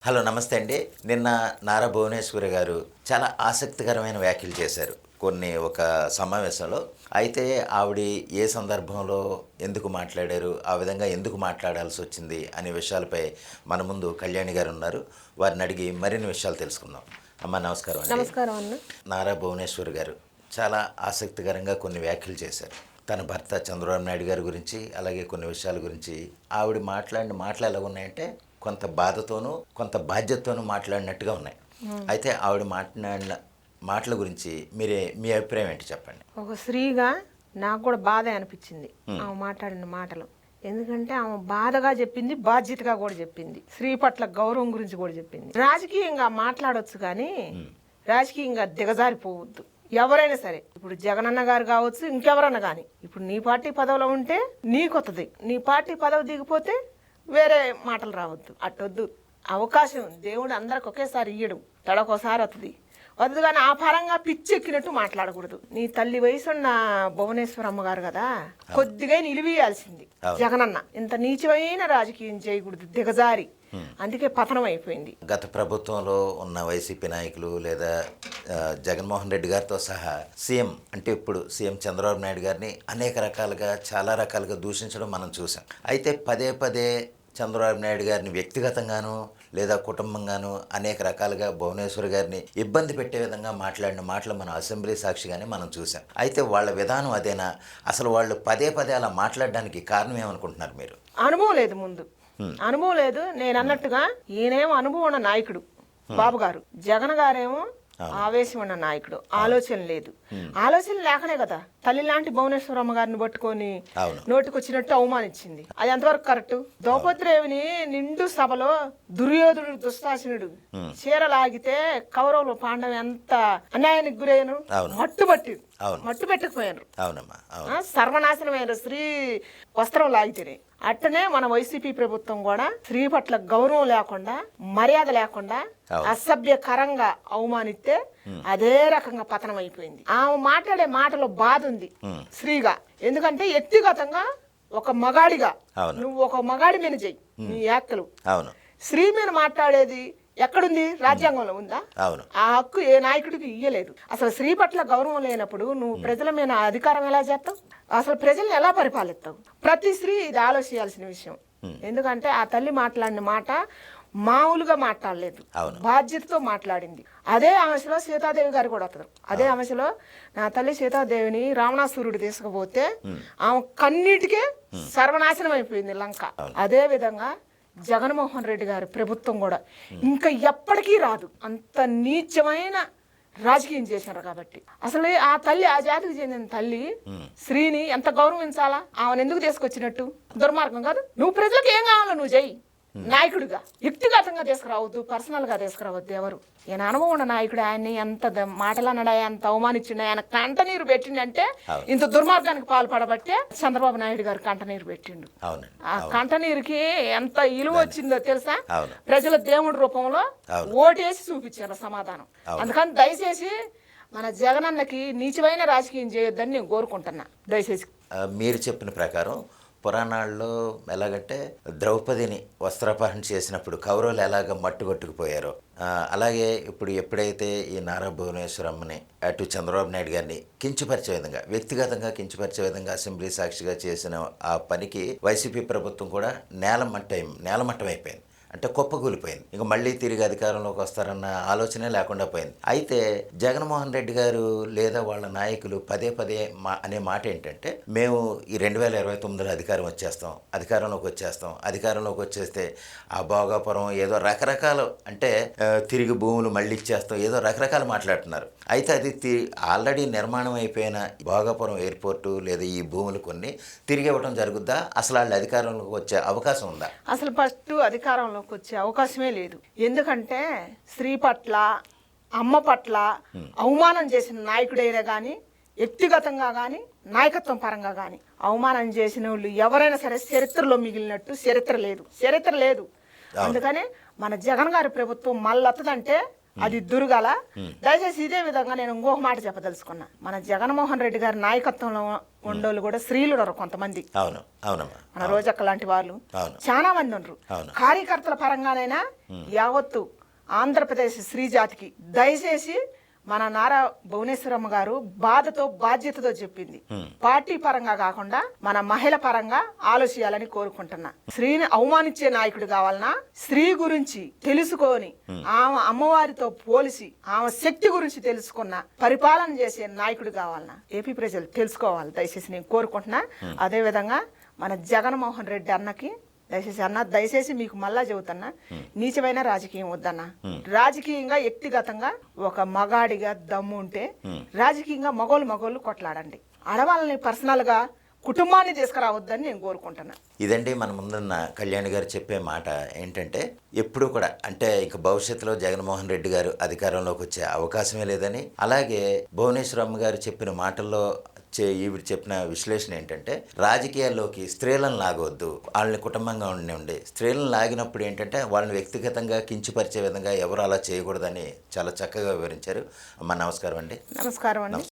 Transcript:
Hello నమస్తే అండి. నిన్న నారా భువనేశ్వరి గారు చాలా ఆసక్తికరమైన వ్యాఖ్యలు చేశారు ఒక సమావేశంలో. అయితే ఆవిడ ఏ సందర్భంలో ఎందుకు మాట్లాడారు, ఆ విధంగా ఎందుకు మాట్లాడాల్సి వచ్చింది అనే విషయాలపై మన ముందు కళ్యాణి గారు ఉన్నారు. వారిని అడిగి మరిన్ని విషయాలు తెలుసుకుందాం. అమ్మ నమస్కారం అండి. నమస్కారం అన్న. నారా భువనేశ్వరి గారు చాలా ఆసక్తికరంగా కొన్ని వ్యాఖ్యలు చేశారు. తన భర్త చంద్రబాబు నాయుడు గారి గురించి, అలాగే కొన్ని విషయాల గురించి. ఆవిడ మాట్లాడిన మాటలు ఎలా ఉన్నాయంటే కొంత బాధతోనూ కొంత బాధ్యతతోనూ మాట్లాడినట్టుగా ఉన్నాయి. అయితే ఆవిడ మాట్లాడిన మాటల గురించి మీ అభిప్రాయం ఏంటి చెప్పండి. ఒక స్త్రీగా నాకు కూడా బాధ అనిపించింది ఆమె మాట్లాడిన మాటలు. ఎందుకంటే ఆమె బాధగా చెప్పింది, బాధ్యతగా కూడా చెప్పింది. స్త్రీ పట్ల గౌరవం గురించి కూడా చెప్పింది. రాజకీయంగా మాట్లాడొచ్చు కానీ రాజకీయంగా దిగజారిపోవద్దు. ఎవరైనా సరే, ఇప్పుడు జగనన్న గారు కావచ్చు, ఇంకెవరన్నా కానీ, ఇప్పుడు నీ పార్టీ పదవిలో ఉంటే నీకొత్తది, నీ పార్టీ పదవి దిగిపోతే వేరే మాటలు రావద్దు. అట్టొద్దు. అవకాశం దేవుడు అందరికి ఒకేసారి ఇయ్యడు, తడకోసారి వస్తుంది కానీ ఆ పరంగా పిచ్చెక్కినట్టు మాట్లాడకూడదు. నీ తల్లి వయసున్న భువనేశ్వరమ్మ గారు కదా, కొద్దిగా నిలివేయాల్సింది. జగనన్న ఇంత నీచమైన రాజకీయం చేయకూడదు, దిగజారి. అందుకే పతనం అయిపోయింది. గత ప్రభుత్వంలో ఉన్న వైసీపీ నాయకులు లేదా జగన్మోహన్ రెడ్డి గారితో సహా సీఎం అంటే ఇప్పుడు సీఎం చంద్రబాబు నాయుడు గారిని అనేక రకాలుగా చాలా రకాలుగా దూషించడం మనం చూసాం. అయితే పదే పదే చంద్రబాబు నాయుడు గారిని వ్యక్తిగతంగాను లేదా కుటుంబంగాను అనేక రకాలుగా భువనేశ్వరి గారిని ఇబ్బంది పెట్టే విధంగా మాట్లాడిన మాటలు మనం అసెంబ్లీ సాక్షిగానే మనం చూసాం. అయితే వాళ్ళ విధానం అదేనా? అసలు వాళ్ళు పదే పదే అలా మాట్లాడడానికి కారణం ఏమనుకుంటున్నారు మీరు? అనుభవం లేదు, ముందు అనుభవం లేదు. నేను అన్నట్టుగా ఈయనేమో అనుభవం ఉన్న నాయకుడు బాబు గారు, జగన్ గారేమో ఆవేశం ఉన్న నాయకుడు. ఆలోచన లేదు. ఆలోచన లేకనే కదా తల్లి లాంటి భువనేశ్వరమ్మ గారిని పట్టుకొని నోటికొచ్చినట్టు అవమానించింది. అది ఎంతవరకు కరెక్ట్? ద్రౌపదిరేవిని నిండు సభలో దుర్యోధనుడు, దుశ్శాసనుడు చీర లాగితే కౌరవులు పాండవ ఎంత అన్యాయానికి గురైన మట్టు పెట్టకపోయారు. సర్వనాశనమైన స్త్రీ వస్త్రం లాగితేనే. అట్టనే మన వైసీపీ ప్రభుత్వం కూడా స్త్రీ పట్ల గౌరవం లేకుండా, మర్యాద లేకుండా, అసభ్యకరంగా అవమానిస్తే అదే రకంగా పతనం అయిపోయింది. ఆమె మాట్లాడే మాటలో బాధ ఉంది స్త్రీగా. ఎందుకంటే వ్యక్తిగతంగా ఒక మగాడిగా నువ్వు ఒక మగాడి మీద చెయ్యి నీ వ్యాఖ్యలు. స్త్రీ మీద మాట్లాడేది ఎక్కడుంది? రాజ్యాంగంలో ఉందా? ఆ హక్కు ఏ నాయకుడికి ఇయ్యలేదు. అసలు స్త్రీ పట్ల గౌరవం లేనప్పుడు నువ్వు ప్రజల మీద అధికారం ఎలా చేస్తావు? అసలు ప్రజల్ని ఎలా పరిపాలిస్తావు? ప్రతి స్త్రీ ఇది ఆలోచించాల్సిన విషయం. ఎందుకంటే ఆ తల్లి మాట్లాడిన మాట మామూలుగా మాట్లాడలేదు, బాధ్యతతో మాట్లాడింది. అదే అంశలో సీతాదేవి గారు కూడా వస్తారు. అదే అంశలో నా తల్లి సీతాదేవిని రావణాసురుడు తీసుకుపోతే ఆమె కన్నీటికే సర్వనాశనం అయిపోయింది లంక. అదే విధంగా జగన్మోహన్ రెడ్డి గారి ప్రభుత్వం కూడా ఇంకా ఎప్పటికీ రాదు. అంత నీచమైన రాజకీయం చేశారు కాబట్టి అసలు ఆ తల్లి, ఆ జాతికి చెందిన తల్లి స్త్రీని ఎంత గౌరవించాలా? ఆమెను ఎందుకు తీసుకొచ్చినట్టు? దుర్మార్గం కాదు. నువ్వు ప్రజలకు ఏం కావాలో నువ్వు చెయ్యి. నాయకుడిగా వ్యక్తిగతంగా తీసుకురావద్దు, పర్సనల్ గా తీసుకురావద్దు. ఎవరు ఈయన అనుభవం ఉన్న నాయకుడు. ఆయన్ని ఎంత మాటలు అన్నాడు, ఎంత అవమానించిండు, ఆయన కంటనీరు పెట్టిండంటే ఇంత దుర్మార్గానికి పాల్పడబట్టే చంద్రబాబు నాయుడు గారు కంటనీరు పెట్టిండు. ఆ కంటనీరుకి ఎంత ఇలువ వచ్చిందో తెలుసా? ప్రజల దేవుడి రూపంలో ఓటేసి చూపించారు సమాధానం. అందుకని దయచేసి మన జగనన్నకి నీచమైన రాజకీయం చేయొద్దని నేను కోరుకుంటున్నా. దయచేసి మీరు చెప్పిన ప్రకారం పురాణాల్లో ఎలాగంటే ద్రౌపదిని వస్త్రాపహరణ చేసినప్పుడు కౌరవులు ఎలాగ మట్టుకొట్టుకుపోయారో, అలాగే ఇప్పుడు ఎప్పుడైతే ఈ నారా భువనేశ్వరమ్మని అటు చంద్రబాబు నాయుడు గారిని కించపరిచే విధంగా, వ్యక్తిగతంగా కించపరిచే విధంగా అసెంబ్లీ సాక్షిగా చేసిన ఆ పనికి వైసీపీ ప్రభుత్వం కూడా నేలమట్టం అయిపోయింది. అంటే కుప్పకూలిపోయింది. ఇక మళ్ళీ తిరిగి అధికారంలోకి వస్తారన్న ఆలోచనే లేకుండా పోయింది. అయితే జగన్మోహన్ రెడ్డి గారు లేదా వాళ్ళ నాయకులు పదే పదే అనే మాట ఏంటంటే, మేము ఈ 2029లో అధికారంలోకి వచ్చేస్తే ఆ భోగాపురం ఏదో రకరకాల, అంటే తిరిగి భూములు మళ్ళీ ఇచ్చేస్తాం, ఏదో రకరకాలు మాట్లాడుతున్నారు. అయితే అది ఆల్రెడీ నిర్మాణం అయిపోయిన భోగాపురం ఎయిర్పోర్టు లేదా ఈ భూములు కొన్ని తిరిగి ఇవ్వడం జరుగుద్దా? అసలు వాళ్ళు అధికారంలోకి వచ్చే అవకాశం ఉందా? అసలు ఫస్ట్ అధికారంలో వచ్చే అవకాశమే లేదు. ఎందుకంటే స్త్రీ పట్ల, అమ్మ పట్ల అవమానం చేసిన నాయకుడైనా కానీ, వ్యక్తిగతంగా కానీ, నాయకత్వం పరంగా కానీ అవమానం చేసిన వాళ్ళు ఎవరైనా సరే చరిత్రలో మిగిలినట్టు చరిత్ర లేదు. అందుకనే మన జగన్ గారి ప్రభుత్వం మళ్ళొత్తదంటే అది దుర్గల. దయచేసి ఇదే విధంగా నేను ఇంకొక మాట చెప్పదలుచుకున్నా. మన జగన్మోహన్ రెడ్డి గారి నాయకత్వంలో ఉండోళ్ళు కూడా స్త్రీలు ఉన్నారు కొంతమంది. అవును అవునమ్మా. మన రోజక్క లాంటి వాళ్ళు అవును. చాలా మంది ఉన్నారు. అవును. కార్యకర్తల పరంగానైనా యావత్తు ఆంధ్రప్రదేశ్ స్త్రీ జాతికి దయచేసి మన నారా భువనేశ్వరమ్మ గారు బాధతో బాధ్యతతో చెప్పింది. పార్టీ పరంగా కాకుండా మన మహిళ పరంగా ఆలోచించాలని కోరుకుంటున్నా. స్త్రీని అవమానించే నాయకుడు కావాలన్నా, స్త్రీ గురించి తెలుసుకొని ఆమె అమ్మవారితో పోలిసి ఆమె శక్తి గురించి తెలుసుకున్న పరిపాలన చేసే నాయకుడు కావాలన్నా ఏపీ ప్రజలు తెలుసుకోవాలి. దయచేసి నేను కోరుకుంటున్నా. అదే విధంగా మన జగన్మోహన్ రెడ్డి అన్నకి దయచేసి మీకు మళ్ళా చెబుతున్నా, నీచమైన రాజకీయం వద్దన్నా. రాజకీయంగా వ్యక్తిగతంగా ఒక మగాడిగా దమ్ము ఉంటే రాజకీయంగా మగోళ్ళు కొట్లాడండి. ఆడవాళ్ళని పర్సనల్ గా కుటుంబాన్ని తీసుకురావద్దని నేను కోరుకుంటున్నా. ఇదండి మన ముందున్న కళ్యాణి గారు చెప్పే మాట ఏంటంటే, ఎప్పుడు కూడా అంటే ఇక భవిష్యత్తులో జగన్మోహన్ రెడ్డి గారు అధికారంలోకి వచ్చే అవకాశమే లేదని, అలాగే భువనేశ్వరమ్మ గారు చెప్పిన మాటల్లో ఈవిడ చెప్పిన విశ్లేషణ ఏంటంటే, రాజకీయాల్లోకి స్త్రీలను లాగవద్దు, వాళ్ళని కుటుంబంగా ఉండి స్త్రీలను లాగినప్పుడు ఏంటంటే వాళ్ళని వ్యక్తిగతంగా కించపరిచే విధంగా ఎవరు అలా చేయకూడదని చాలా చక్కగా వివరించారు. అమ్మ నమస్కారం అండి. నమస్కారం అండి.